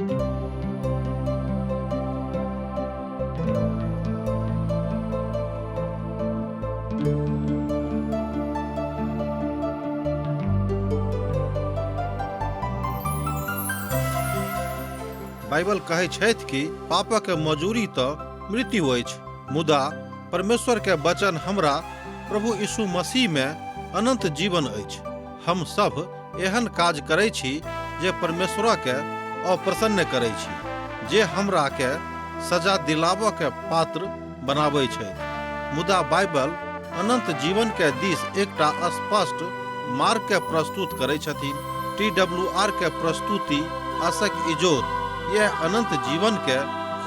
Bible कहै छथि कि पापक मजूरी तो मृत्यु अछि, मुदा परमेश्वर के वचन हमरा प्रभु यीशु मसीह में अनंत जीवन अछि। हम सब एहन काज करै छी जे परमेश्वर के अप्रसन्न करै छी, जे हमरा के सजा दिलाबऽ के पात्र बनाबै छै। मुदा बाइबल अनंत जीवन के दिस एकटा स्पष्ट मार्ग के प्रस्तुत करै छथिन। TWR के प्रस्तुति आशक इजोत यह अनंत जीवन के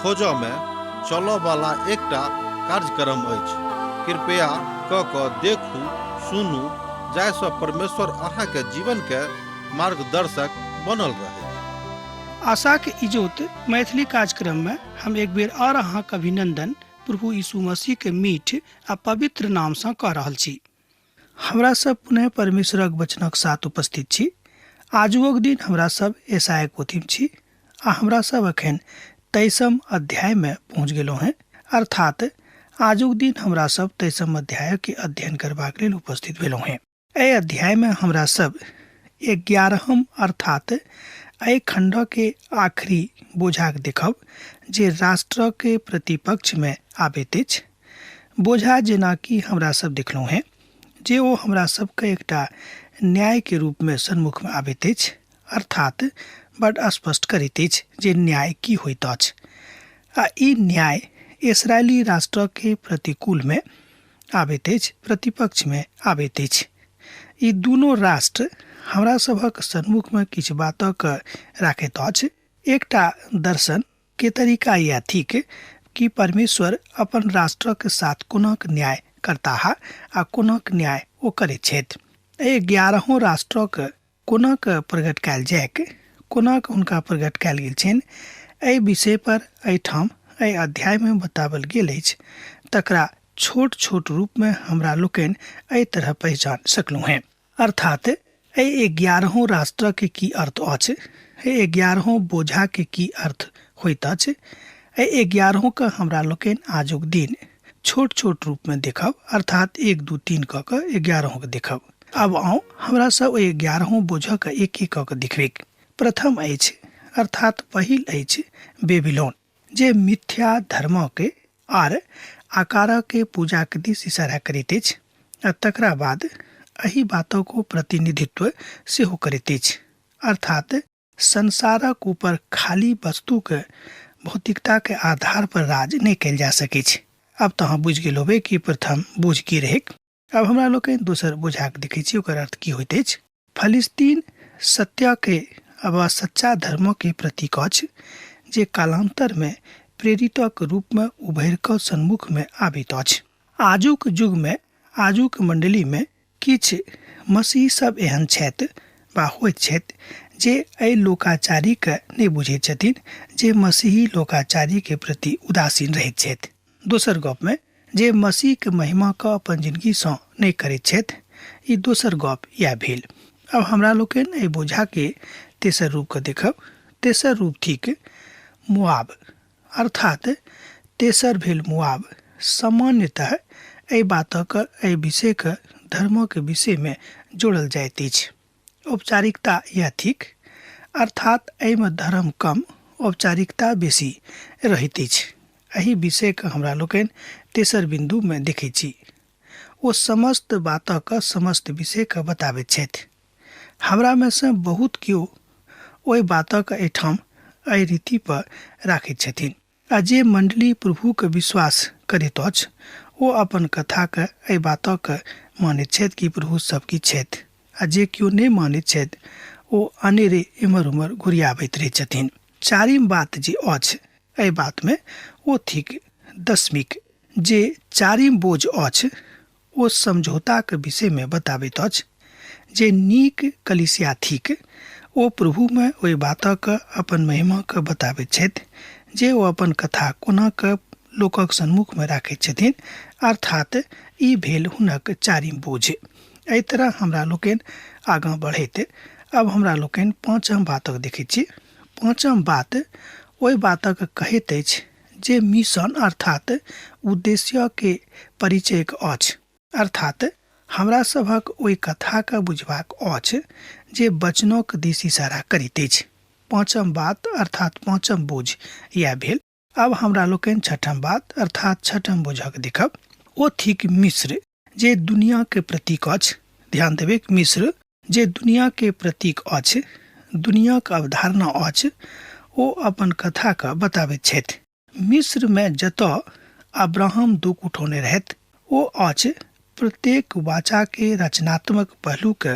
खोजो में चलो वाला एकटा कार्यक्रम अछि। कृपया क देखू, सुनू, जाहिसँ परमेश्वर अहाँ के जीवन के मार्गदर्शक बनल रहे। आशा के इजोत मैथिली कार्यक्रम में हम एक बेर और अहाँक अभिनंदन प्रभु यीशु मसीह के मीठ आ पवित्र नाम से कह रहल छी। हमरा सब पुनः परमेश्वरक वचनक साथ उपस्थित छी। आजुक दिन हमरा सब यशाया पोथी में छी आ हमरा सब अखन 23 अध्याय में पहुंच गेलो हैं। अर्थात आजुक दिन हमरा सब 23 अध्याय के अध्ययन करबाक लेल उपस्थित भेलो हैं। ए अध्याय में हमरा सब 11 अर्थात ए खंड के आखिरी बोझाक देखब जे राष्ट्र के प्रतिपक्ष में आबैत अछि। बोझा जेना कि हमरा सब देखलो हैं जे ओ हमरा सब के एकटा न्याय के रूप में सन्मुख में आबैत अछि, अर्थात बड़ स्पष्ट करैत अछि जे न्याय की होइत अछि। आ ई न्याय इस्राएली राष्ट्र के प्रतिकूल में आबैत अछि, प्रतिपक्ष में आबैत अछि। ई दुनू राष्ट्र हमरा सभक सन्मुख में किछु बातक राखैत अछि। एकटा दर्शन के तरीका यह थिक कि परमेश्वर अपन राष्ट्र के साथ कोनक न्याय करता आ कोनक न्याय ओ करैत छथि। 11 राष्ट्रक कोनक प्रकट कयल जायक, कोनक हुनका प्रकट कयल गेल छनि, एहि विषय पर एहिठाम एहि अध्याय में बतावल गेल अछि। तकरा छोट छोट रूप में हमरा लोकनि एहि तरह पहचान सकलहुँ हैं। अर्थात एहि 11 राष्ट्र के की अर्थ अछि, 11 बोझा के की अर्थ होइत अछि, 11 का हमरा लोकनि आजुक दिन छोट छोट रूप में देखब, अर्थात 1 2 3 क 11 के देखब। अब आओ हमरा सब 11 बोझा के एक एक क देखबे। प्रथम अछि अर्थात पहिल अछि बेबीलोन, जे मिथ्या धर्म के आर आकार के पूजा के दिस इशारा करैत अछि। तकरा बाद एही बातों को प्रतिनिधित्व से हो करैत अछि, अर्थात संसारक ऊपर खाली वस्तु के भौतिकता के आधार पर राज नहीं कल जा सकै छै। अब तो अहाँ बुझ गेल होबे कि प्रथम बोझ की रहे। अब हमरा लोग दोसर बोझा के देखे छी, ओकर अर्थ की होइत अछि। फलिस्तीन सत्य के अब सच्चा धर्म के प्रतीक अछि, जे कालांतर में प्रेरितक रूप में उभर क सन्मुख में आबित अछि। आजुक युग में आजुक मंडली में किछ मसीह सब एहन छथि वा होइत छथि जे एहि लोकाचारी के नहीं बुझैत छथिन, जे मसीही लोकाचारी के प्रति उदासीन रहैत छथि। दोसर गप में जे मसीह के महिमा का अपन जिंदगी से नहीं करैत छथि, ई दोसर गप यह भेल। अब हमरा लोकनि एहि बोझा के तेसर रूप के देखब। तेसर रूप थिक मुआब, अर्थात तेसर भेल मुआब। सामान्यतः एहि बातक एहि विषय के धर्म के विषय में जोड़ल जाइत अछि। औपचारिकता यह थिक, अर्थात एहि में धर्म कम औपचारिकता बेसी रहैत अछि। एहि विषय के हमरा लोकनि तेसर बिंदु में देखै छी। ओ समस्त बातक समस्त विषय के बताबैत छथि। हमरा में से बहुत केओ ओहि बातक एठाम एहि रीति पर राखैत छथिन। आ जे मंडली प्रभु के विश्वास करैत अछि, ओ अपन कथा के एहि बातक मानैत छथि कि प्रभु सबकी छथि। आ जे केओ नहीं मानैत छथि, ओ अनेरे इमर उमर घुरियाबैत रहैत छथिन। चारिम बात जे अछि एहि बात में ओ थिक दशमिक। जे चारिम बोझ अछि ओ समझौता के विषय में बताबैत अछि। जे नीक कलिसिया थिक, ओ प्रभु में ओहि बातक अपन महिमा के बताबैत छथि, जे ओ अपन कथा कोना के लोकक सन्मुख में राखैत छथिन, अर्थात ई भेल हुनक चारिम बोझ। एहि तरह हमरा लोकनि आगाँ बढ़ैत अब हमरा लोकनि पांचम बातक देखै छी। पाँचम बात ओहि बातक कहैत अछि जे मिशन अर्थात उद्देश्य के परिचय अछि, अर्थात हमरा सभक ओहि कथा के बुझबाक अछि जे वचनक दिस इशारा करैत अछि। पाँचम बात अर्थात पाँचम बोझ यह भेल। अब हमरा लोकनि छठम बात अर्थात छठम बोझक देखब। ओ थिक मिस्र जे दुनिया के प्रतीक अछि। ध्यान देबै, मिस्र जे दुनिया के प्रतीक अछि, दुनिया के अवधारणा अछि, ओ अपन कथा के बताबैत छथि। मिस्र में जतऽ अब्राहम दुख उठौने रहथि, ओ अछि प्रत्येक वाचा के रचनात्मक पहलू के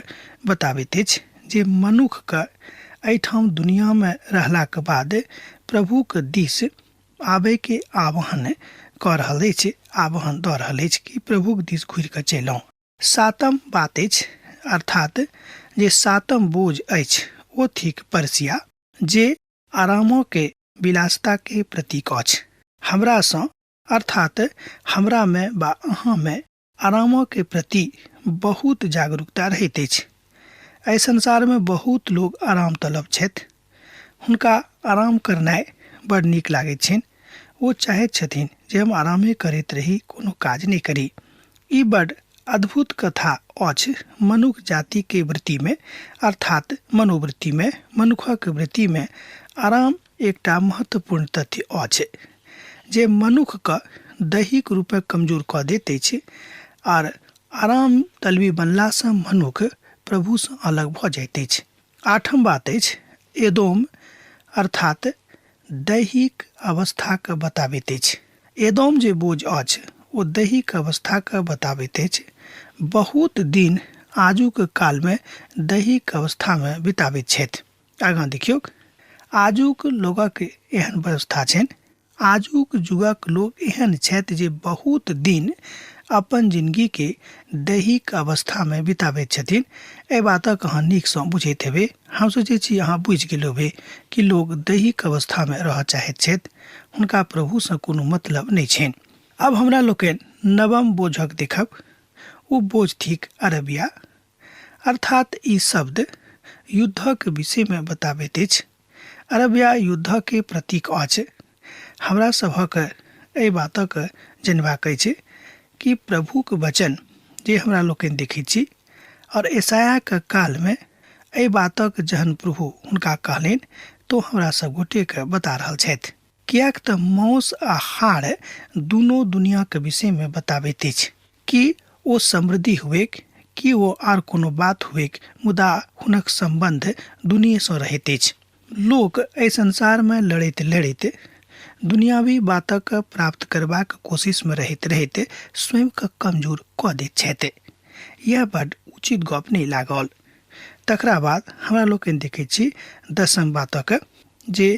बताबैत अछि जे मनुख के एहिठाम दुनिया में रहला के बाद प्रभु के दिस आबे के आह्वान कऽ रहल अछि, आह्वान दऽ रहल अछि कि प्रभु के दिस घुरि कऽ चलि आउ। सातम बात अछि अर्थात जे सातम बोझ अछि ओ थिक पर्सिया जे आरामो के विलासता के प्रतीक अछि। हमरा सँ अर्थात हमरा में बा अहाँ में आरामो के प्रति बहुत जागरूकता रहैत अछि। एहि संसार में बहुत लोग आराम तलब छथि, हुनका आराम करनाइ बड़ नीक लागैत छनि। ओ चाहैत छथिन जे हम आरामे करैत रही, कोनो काज नहीं करी। ई बड़ अद्भुत कथा अछि मनुष्य जाति के वृत्ति में अर्थात मनोवृत्ति में, मनुखक वृत्ति में आराम एकटा महत्वपूर्ण तथ्य अछि जे मनुख के दैहिक रूपे कमजोर कऽ दैत अछि, और आराम तलबी बनला से मनुख प्रभु से अलग भऽ जाइत अछि। आठम बात अछि एदोम अर्थात दैहिक अवस्था के बताबैत अछि। एदोम जे बोझ अछि ओ दैहिक अवस्था के बताबैत अछि। बहुत दिन आजुक काल में दैहिक अवस्था में बिताबैत छथि। आगाँ देखियौ, आजुक लोगक एहन व्यवस्था छनि, आजुक जुगक लोग एहन छथि जे बहुत दिन अपन जिंदगी के दैहिक अवस्था में बिताबैत छथिन। एहि बातक अहाँ नीक सँ बुझैत हेबै। हम सोचै छी अहाँ बुझि गेल हेबै कि लोग दैहिक अवस्था में रहऽ चाहैत छथि, हुनका प्रभु सँ कोनो मतलब नहीं छनि। अब हमरा लोकनि नवम बोझक देखब। ओ बोझ थिक अरबिया अर्थात ई शब्द युद्धक विषय में बताबैत अछि। अरबिया युद्ध के प्रतीक अछि। हमरा सभक एहि बातक जनबाक अछि कि प्रभु के वचन जे हमरा लोकनि देखैत छी और ईसाया के काल में एहि बातक जहन प्रभु हुनका कहलनि तो हमरा सब गोटे के बता रहल छथि। कियाक तऽ मौस आ हाड़ दुनो दुनिया के विषय में बताबैत अछि कि ओ समृद्धि हुएक कि ओ आर कोनो बात हुएक, मुदा हुनक संबंध दुनिया सँ रहैत अछि। लोक एहि संसार में लड़ैत लड़ैत दुनियावी बातक प्राप्त करबाक कोशिश में रहैत रहैत स्वयं के कमजोर कऽ दैत छथि। यह बड़ उचित गप नहीं लागल। तकरा बाद हमरा लोकनि देखैत छी दसम बातक जे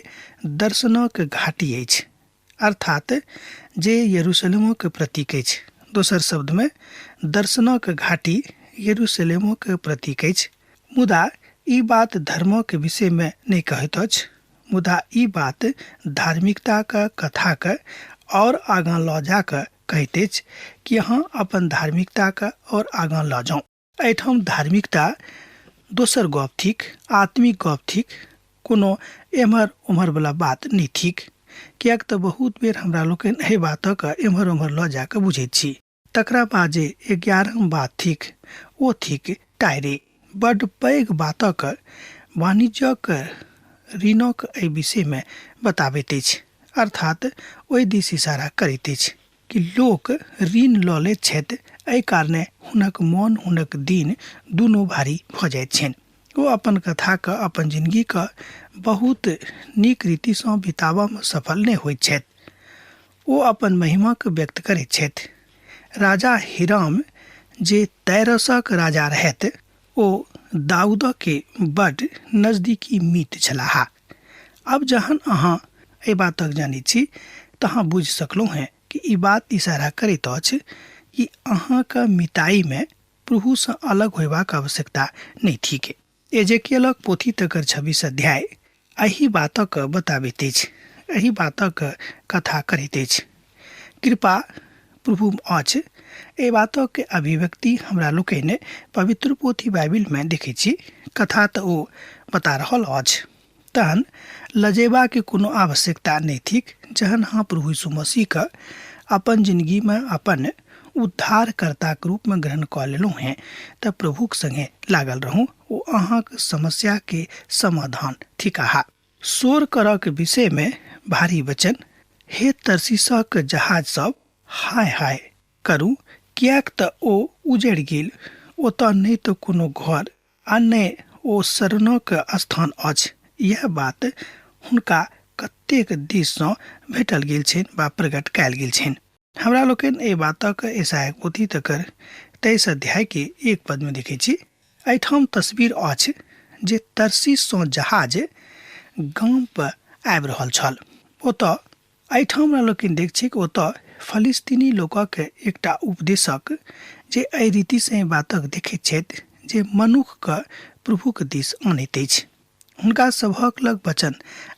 दर्शनक घाटी अछि, अर्थात जे यरूशलेमक प्रतीक अछि। दोसर शब्द में दर्शनक घाटी यरूशलेमक प्रतीक अछि। मुदा ई बात धर्मक विषय में नहीं कहैत अछि, मुदा ई बात धार्मिकता के कथा के और आगाँ लऽ जा कऽ कहैत अछि कि अहाँ अपन धार्मिकता के और आगाँ लऽ जाउ। एहिठाम धार्मिकता दोसर गप थिक, आत्मिक गप थिक, कोनो एम्हर उम्हर वाला बात नहीं थिक। कियाक तऽ बहुत बेर हमरा लोकनि एहि बातक एम्हर उम्हर लऽ जा कऽ बुझैत छी। तकरा बाद जे 11म बात थिक ओ थिक टायरे। बड़ पैघ बातक वाणिज्यक ऋणक एहि विषय में बताबैत अछि, अर्थात ओहि दिस इशारा करैत अछि कि लोक ऋण लऽ लैत छथि, एहि कारणे हुनक मन हुनक दिन दुनू भारी भऽ जाइत छनि। ओ अपन कथा के अपन जिंदगी के बहुत नीक रीति सँ बिताबऽ में सफल नहीं होइत छथि। ओ अपन महिमा के व्यक्त करैत छथि। राजा हिराम जे तैरसक राजा रहथि, ओ दाऊद के बड़ नजदीकी मित्र छलाह। अब जहन अहाँ एहि बातक जानै छी तऽ अहाँ बुझि सकलहुँ हैं कि ई बात इशारा करैत अछि कि अहाँ के मिताई में प्रभु सँ अलग होयबाक आवश्यकता नहीं थिक। एजेकियलक पोथी तकर 26 अध्याय एही बातक बताबैत अछि, एही बातक कथा करैत अछि। कृपा प्रभु अछि। एहि बातक के अभिव्यक्ति हमरा लोकनि पवित्र पोथी बाइबिल में देखै छी। कथा तऽ ओ बता रहल अछि। तहन लजेबा के कोनो आवश्यकता नहीं थिक। जहन हाँ प्रभु यीशु मसीह का अपन जिंदगी में अपन उद्धारकर्ता के रूप में ग्रहण कर लेलहुँ हैं तब प्रभु के संगे लागल रहूँ, वो अहाँ के समस्या के समाधान थिकाहा। शोर करऽ के विषय में भारी वचन, हे तरसीसक जहाज सब हाय हाय करू, कियाक त ओ उजड़ गेल, ओतऽ नहीं तो कोनो घर आ नहि ओ शरणक स्थान अछि। यह बात हुनका कतेक दिस सँ भेटल गेल छनि वा प्रकट कयल गेल छनि। हमरा लोकनि एहि बातक ईसाया पोथी तकर 23 अध्याय के 1 पद में देखै छी। एहिठाम तस्वीर अछि जे तरसीस सँ जहाज गाम पर आबि रहल छल। ओतऽ एहिठाम हमरा लोकनि देख छी कि ओतऽ फलिस्तीनी लोकक एकटा उपदेशक जे एहि रीति से बातक देखैत छथि जे मनुख के प्रभु के दिस आनैत अछि। हुनका सभक लग वचन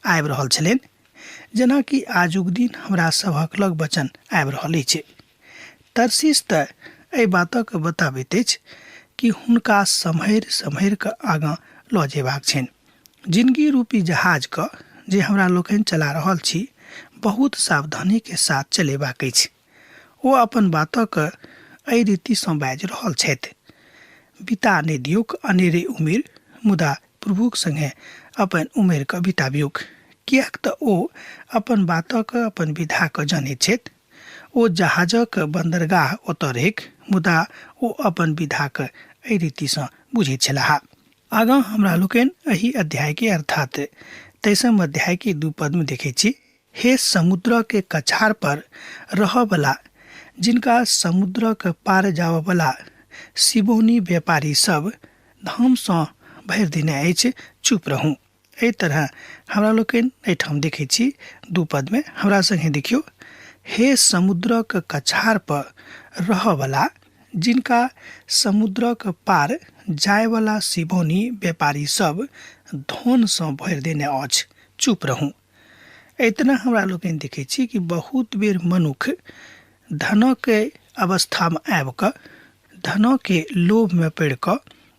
आबि रहल छलनि, जेनाकि आजुक दिन हमरा सभक लग वचन आबि रहल अछि। तरसीस त एहि बातक बताबैत अछि कि हुनका सम्हरि कऽ आगाँ लऽ जेबाक छनि। जिंदगी रूपी जहाज के जे हमरा लोकनि चला रहल छी बहुत सावधानी के साथ चलेबाक अछि। ओ अपन बातक एहि रीति सँ बाजि रहल छथि, बिता नहि दियौक अनेरे उमिर, मुदा प्रभुक संगे अपन उमेर के बिताबियौक, कियाक त ओ अपन बातक अपन विधा के जानैत छथि। ओ जहाजक बंदरगाह ओतऽ रहैक, मुदा ओ अपन विधा के एहि रीति सँ बुझैत छलाह। आगाँ हमरा लोकनि एहि अध्याय के अर्थात 23 अध्याय के 2 पद में देखै छी, हे समुद्र के कछार पर रहऽ वाला, जिनका समुद्र के पार जावऽ वाला सिबोनी व्यापारी सब धाम सँ भरि देने अछि, चुप रहूँ। एहि तरह हमरा लोकनि एहिठाम देखै छी 2 पद में, हमरा संगे देखियौ, हे समुद्र के कछार पर रहऽ वाला, जिनका समुद्र के पार जाय वाला सिबोनी व्यापारी सब धन सँ भरि देने अछि, चुप रहूँ। इतना हमरा लोकनि देखै छी कि बहुत बेर मनुख धनक अवस्था में आबि कऽ, धनक लोभ में पड़ि कऽ,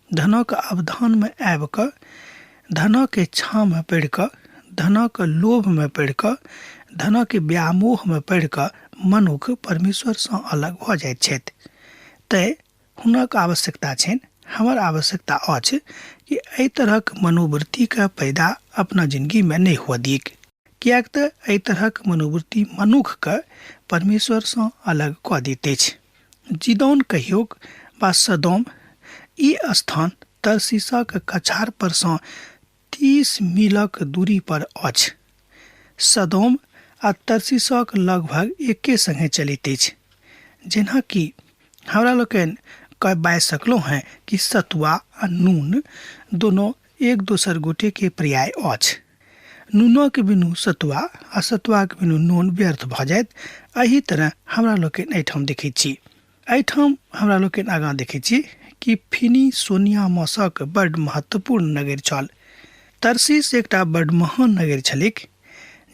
धनक अवधान में आबि कऽ, धनक छाँ में पड़ि कऽ, धनक लोभ में पड़ि कऽ, धनक व्यामोह में पड़ि कऽ मनुख परमेश्वर सँ अलग भऽ जाइत छथि। तैं हुनक आवश्यकता छनि, हमर आवश्यकता अछि कि एहि तरहक मनोवृत्ति के पैदा अपना जिंदगी में नहीं हुआ दिक, कियाक त एहि तरहक मनोवृत्ति मनुख के परमेश्वर सँ अलग कऽ दैत अछि। जिदौन कहियोक वा सदोम, ई स्थान तरसीसक कछार पर सँ 30 मीलक दूरी पर अछि। सदोम आ तरसीसक लगभग एके संगे चलैत अछि। जेना कि हमरा लोकनि कह बाजि सकलहुँ हैं कि सतुआ आ नून दोनों एक दोसर गोटे के पर्याय अछि। नूनक बिनु सतुआ आ सतुआक बिनु नून व्यर्थ भऽ जायत। एही तरह हमरा लोकनि एहिठाम देखैत छी। एहिठाम हमरा लोकनि आगाँ देखैत छी कि फिनीसोनिया मौसक बड्ड महत्वपूर्ण नगर छल। तरसीस एकटा बड्ड महान नगर छलिक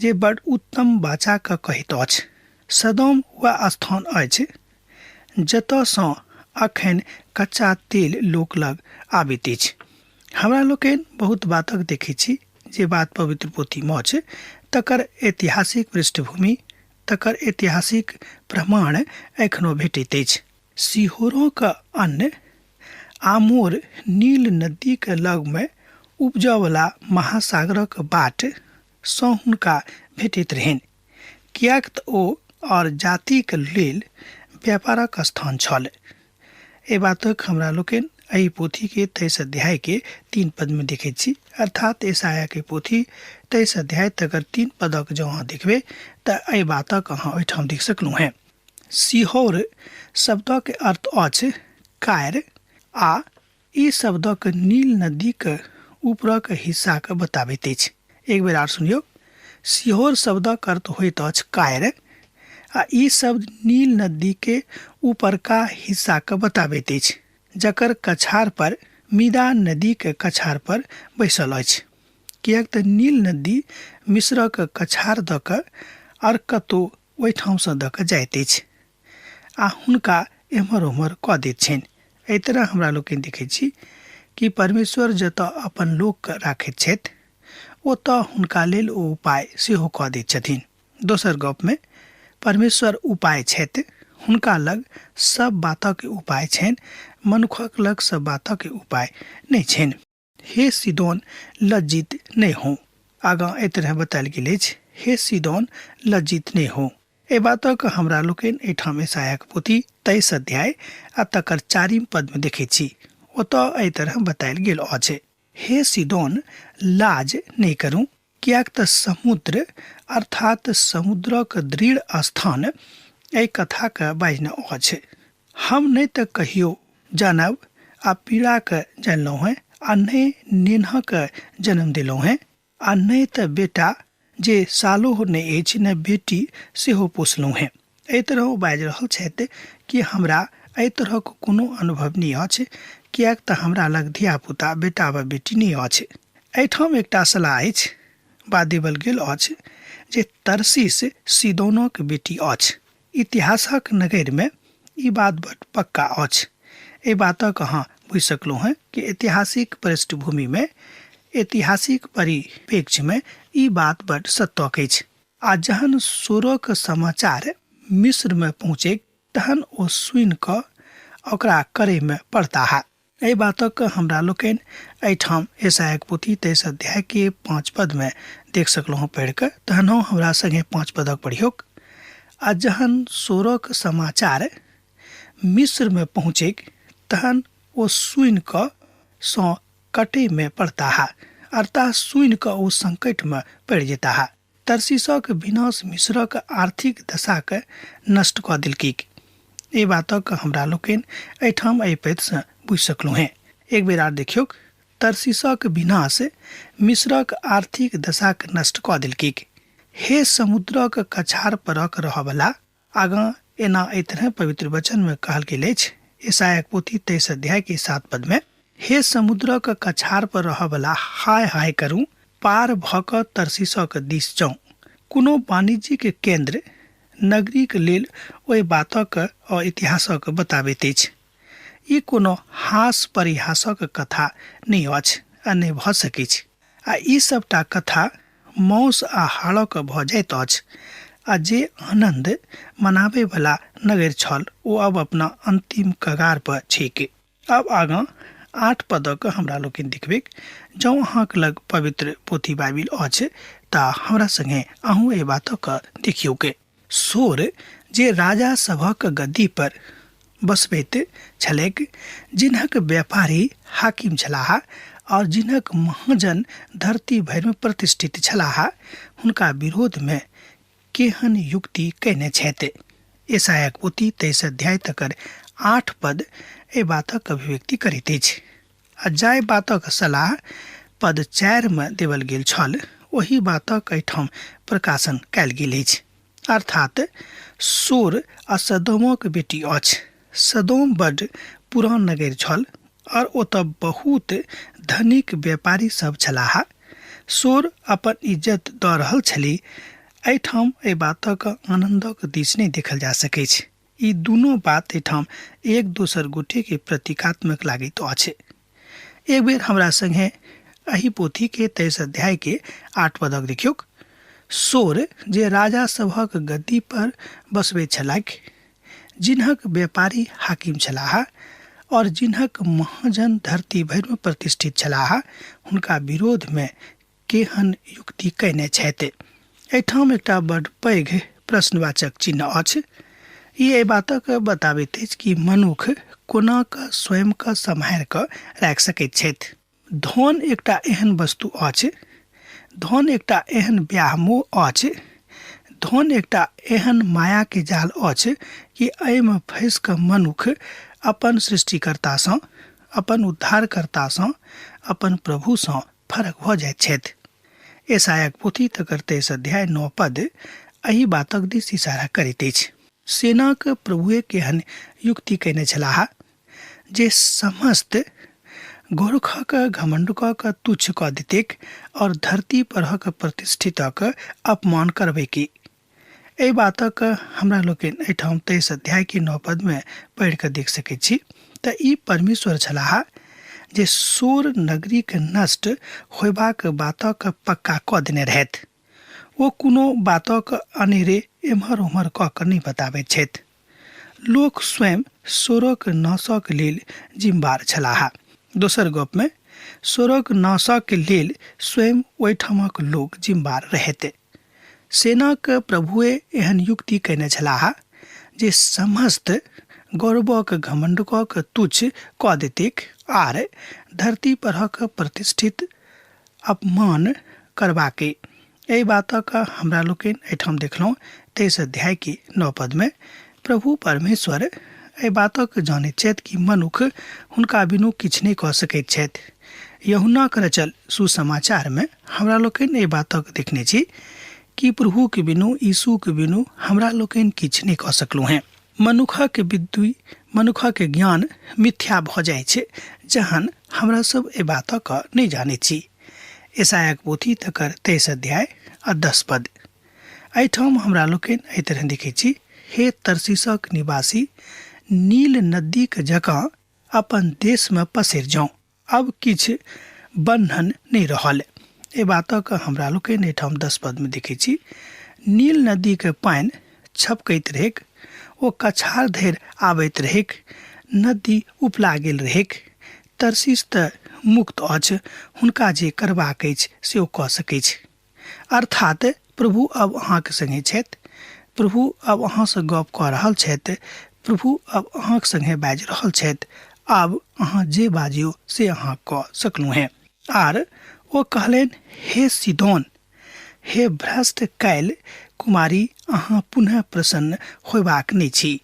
जे बड्ड उत्तम बाचा के कहैत अछि। सदोम वह स्थान अछि जतऽ सँ अखन कच्चा तेल लोक लग आबैत अछि। हमरा लोकनि बहुत बातक देखै छी जे बात पवित्र पोथी में अछि, तकर ऐतिहासिक पृष्ठभूमि, तकर ऐतिहासिक प्रमाण एखनो भेटैत अछि। सीहोरक अन्न आमोर नील नदी के लग में उपजऽ वाला महासागरक बाट सँ हुनका भेटैत रहनि, कियाक त ओ और जाति के लेल व्यापारक स्थान छल। ए बातक हमरा लोकनि एहि पोथी के 23 अध्याय के 3 पद में देखैत छी, अर्थात ईसाया के पोथी 23 अध्याय तकर 3 पदक जँ अहाँ देखबै तऽ एहि बातक अहाँ ओहिठाम देख सकलहुँ हैं। सीहोर शब्दक अर्थ अछि कायर, आ ई शब्दक नील नदी के ऊपरक हिस्सा के बताबैत अछि। एक बेर आर सुनियौ, सीहोर शब्दक अर्थ होइत अछि कायर, आ ई शब्द नील नदी के ऊपरका हिस्सा के बताबैत अछि, जकर कछार पर मीदा नदी के कछार पर बैसल अछि। कियाक त नील नदी मिस्रक कछार दऽ कऽ और कतौ ओहिठाम सँ दऽ कऽ जाइत अछि आ हुनका एम्हर ओम्हर कऽ दैत छनि। एहि तरह हमरा लोकनि देखैत छी कि परमेश्वर जतऽ अपन लोक के राखैत छथि ओ तऽ हुनका लेल ओ उपाय सेहो कऽ दैत छथिन। दोसर गप में परमेश्वर उपाय छथि, हुनका लग सब बातक उपाय छनि, मनुखक लग सब बातक उपाय नहीं छनि। हे सीदोन लज्जित नहीं हो, आगाँ एहि तरह बतायल गेल अछि, हे सीदोन लज्जित नहीं हो। ए बातक हमरा लोकनि एहिठाम यशायाहक पोथी 23 अध्याय आ तकर 4 पद में देखै छी। ओतऽ एहि तरह बतायल गेल अछि, हे सीदोन लाज नहीं करू, कियाक तऽ समुद्र अर्थात समुद्रक दृढ़ स्थान एहि कथाक बाजने अछि। हम नहीं तऽ कहियो जानब आ पीड़ाक जानलहुँ हैं, आ नहीं नेन्हक जन्म दिलहुँ हैं, आ नहीं तऽ बेटा जे सालो नहीं अछि, ने बेटी सेहो पोसलहुँ हैं। एहि तरह ओ बाजि रहल छथि कि हमरा एहि तरहक कोनो अनुभव नहीं अछि, कियाक तऽ हमरा लग धिया पुता बेटा वा बेटी नहीं अछि। एहिठाम एकटा सलाह अछि, बा देबल गेल अछि जे तरसीस सीदोनक बेटी अछि। इतिहासक नगर में ई बात बड़ पक्का अछि। ए बातक अहाँ बुझि सकलहुँ हैं कि ऐतिहासिक पृष्ठभूमि में, ऐतिहासिक परिप्रेक्ष्य में ई बात बड़ सत्य अछि। आ जहन सोरोक समाचार मिस्र में पहुँचे तहन ओ सुनि कऽ ओकरा करे में पड़ता है। एहि बातक हमरा लोकनि एहिठाम यशायाहक पोथी 23 अध्याय के 5 पद में देख सकलहुँ पढ़ि कऽ। तहन हमरा संगे 5 पदक पढ़ियौक। आ जहन सोरोक समाचार मिस्र में पहुँचे तहन ओ सुनि कऽ सौ कटे में पड़ता है, अर्थात सुनि कऽ ओ संकट में पड़ जेता है। तरसीसक विनाश मिस्रक आर्थिक दशा के नष्ट कऽ देलकिक। ए बातक हमरा लोकनि एहिठाम एहि पद से बुझि सकलहुँ हैं। एक बेर आर देखियौक, तरसीसक विनाश मिस्रक आर्थिक दशा के नष्ट कऽ देलकिक। हे समुद्रक कछार परक रहबला, आगाँ एना एहि तरह पवित्र वचन में कहल गेल अछि, यशायाहक पोथी 23 अध्याय के 7 पद में, हे समुद्रक कछार पर रहबला हाय हाय करू, पार भऽ कऽ तरसीसक दिस जाऊँ। कोनो वाणिज्यिक केंद्र नगरीक लेल ओहि बातक आ इतिहासक बताबैत अछि। ई कोनो हास परिहासक कथा नहीं अछि आ नहीं भऽ सकैछ। आ ई सबटा कथा मौस आ हाड़क भऽ जाइत अछि। आ जे आनंद मनाबे वाला नगर छल ओ अब अपना अंतिम कगार पर छैक। अब आगाँ 8 पदक हमरा लोकनि देखबै। जँ अहाँक लग पवित्र पोथी बाइबिल अछि तऽ हमरा संगे अहूँ एहि बातक देखियौ के। सोर जे राजा सभक गद्दी पर बसबैत छलैक, जिन्हक व्यापारी हाकिम छलाह और जिन्हक महाजन धरती भरि में प्रतिष्ठित छलाह, हुनका विरोध में केहन युक्ति कयने छथि। यशायाहक पोथी 23 अध्याय तकर 8 पद एहि बातक अभिव्यक्ति करैत अछि। आ जाहि बातक सलाह पद 4 में देवल गेल छल, ओही बातक एहिठाम प्रकाशन कयल गेल अछि। अर्थात सोर आ सदोमक बेटी अछि। सदोम बड़ पुरान नगर छल और ओतऽ बहुत धनिक व्यापारी सब छलाह। सोर अपन इज्जत दऽ रहल छली। एहिठाम एहि बातक आनंदक दिश नहीं देखल जा सकै छै। ई दुनू बात एहिठाम एक दोसर गोटे के प्रतीकात्मक लागैत अछि। एक बेर हमरा संगे एही पोथी के 23 अध्याय के 8 पदक देखियौक। सोर जे राजा सभक गद्दी पर बसबैत छलाक, जिन्हक व्यापारी हाकिम छलाह और जिन्हक महाजन धरती भरि में प्रतिष्ठित छलाह, हुनका विरोध में केहन युक्ति कयने छथि। एहिठाम एकटा बड़ पैघ प्रश्नवाचक चिन्ह अछि। ई एहि बातक बताबैत अछि कि मनुख कोना कऽ स्वयं कऽ सम्हारि कऽ राखि सकैत छथि। धन एकटा एहन वस्तु अछि, धन एकटा एहन व्यामोह अछि, धन एकटा एहन माया के जाल अछि कि एहिमे फँसि कऽ मनुख अपन सृष्टिकर्तासँ, अपन उद्धारकर्तासँ, अपन प्रभुसँ फरक भऽ जाइत छथि। यशायाहक पोथी तकर 23 अध्याय 9 पद एही बातक दिस इशारा करैत अछि। सेनाक प्रभुए केहन युक्ति कयने छलाह, जे समस्त गोरखक घमंड कऽ तुच्छ कऽ देतेक और धरती परक प्रतिष्ठितक अपमान करबैकी। एहि बातक हमरा लोकनि एहिठाम 23 अध्याय के 9 पद में पढ़ि कऽ देख सकैत छी। तऽ ई परमेश्वर छलाह जे सोर नगरी के नष्ट होयबाक बातक पक्का कऽ देने रहथि। ओ कोनो बातक अनेरे एम्हर ओम्हर कऽ कऽ नहि बताबैत छथि। लोक स्वयं सोरक नाशक लेल जिम्मेवार छलाह। दोसर गपमे सोरक नाशक लेल स्वयं ओहिठामक लोक जिम्मेवार रहैत। सेनाक प्रभुए एहन युक्ति कयने छलाह जे समस्त गौरवक घमंडक तुच्छ कऽ देतीक आर धरती परक प्रतिष्ठित अपमान करबाके। एहि बातक हमरा लोकनि एहिठाम देखलहुँ 23 अध्याय के 9 पद में प्रभु परमेश्वर एहि बातक जानैत छथि कि मनुख हुनका बिनु किछु नहि कऽ सकैत छथि। यूहन्नाक रचल सुसमाचार में हमरा लोकनि एहि बातक देखने छी कि प्रभु के बिनु यीशु के बिनु हमरा लोकनि किछु नहि कऽ सकलहुँ हैं। मनुखक बुद्धि मनुखक ज्ञान मिथ्या भऽ जाइ छै जहन हमरा सब एहि बातक नहि जानैत छी। ईसायाक पोथी तकर 23 अध्याय आ 10 पद। एहिठाम हमरा लोकनि एहि तरह देखै छी, हे तरसीसक निवासी, नील नदीक जकाँ अपन देश में पसरि जाउ, अब किछु बंधन नहि रहल। एहि बातक हमरा लोकनि एहिठाम 10 पद में देखै छी, नील नदी के पानि छपकैत रहेक, ओ कछार धरि आबैत रहेक, नदी उपला गेल रहेक। तरसीस तऽ मुक्त अछि, हुनका जे करबाक अछि से ओ कऽ सकैत छै। अर्थात प्रभु अब अहाँके संगे छथि, प्रभु अब अहाँसँ गप कऽ रहल छथि, प्रभु अब अहाँके संगे बाजि रहल छथि। आब अहाँ जे बाजियो से अहाँ कऽ सकलहुँ हैं। आर ओ कहलनि, हे सीदोन, हे भ्रष्ट कैल कुमारी, अहाँ पुनः प्रसन्न होयबाक नहि छी।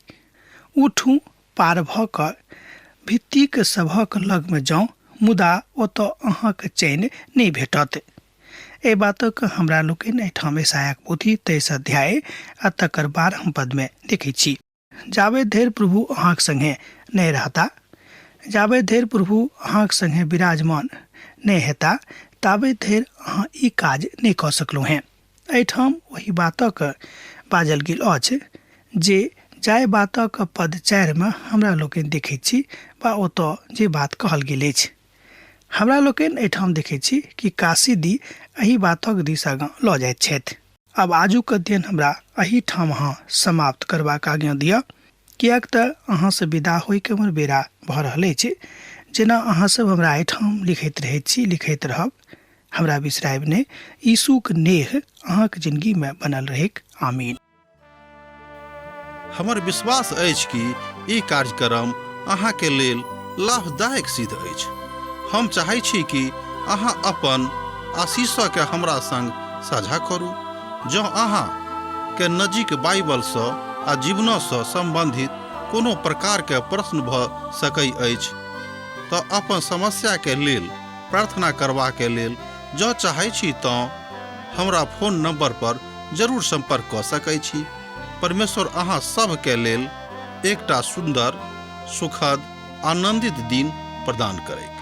उठू, पार भऽ कऽ भित्तिक सभक लग में जाउ, मुदा ओतऽ अहाँके चैन नहि भेटत। एहि बातक हमरा लोकनि एहिठाम ईसायाक पोथी 23 अध्याय आ तकर 12 पद में देखै छी। जाबे धरि प्रभु अहाँके संगे नहि रहता, जाबे धरि प्रभु अहाँके संगे विराजमान नहि हेता, ताबे धरि अहाँ ई काज नहि कऽ सकलहुँ हैं। एहिठाम वही बातक बाजल गेल अछि जे जाय बातक पद 4 में हमरा लोकनि देखैत छी बा ओतऽ जे बात कहल गेल अछि। हमरा लोकनि एहिठाम देखैत छी कि कासिदी एहि बातक दिस आगाँ लऽ जाइत छथि। अब आजुक अध्ययन हमरा एही ठाम अहाँ समाप्त करबाक आज्ञा दिअ, किएक तऽ अहाँसँ विदा होइके हमर बेरा भऽ रहल अछि। जेना अहाँ सब हमरा एहिठाम लिखैत रहैत छी, लिखैत रहब, हमरा बिसरायब नहि। यीशुक नेह अहाँके जिंदगी में बनल रहेक। आमीन। हमर विश्वास अछि कि ई कार्यक्रम अहाँके लेल लाभदायक सिद्ध अछि। हम चाहै छी कि अहाँ अपन आशीषके हमरा संग साझा करू। जँ अहाँ के नजीक बाइबलसँ आ जीवनसँ संबंधित कोनो प्रकारके प्रश्न भऽ सकै अछि तऽ अपन समस्याके लेल प्रार्थना करबाके लेल जँ चाहै छी तऽ हमरा फोन नंबर पर जरूर संपर्क कऽ सकै छी। परमेश्वर अहाँ सबके लेल एकटा सुंदर, सुखद, आनंदित दिन प्रदान करै।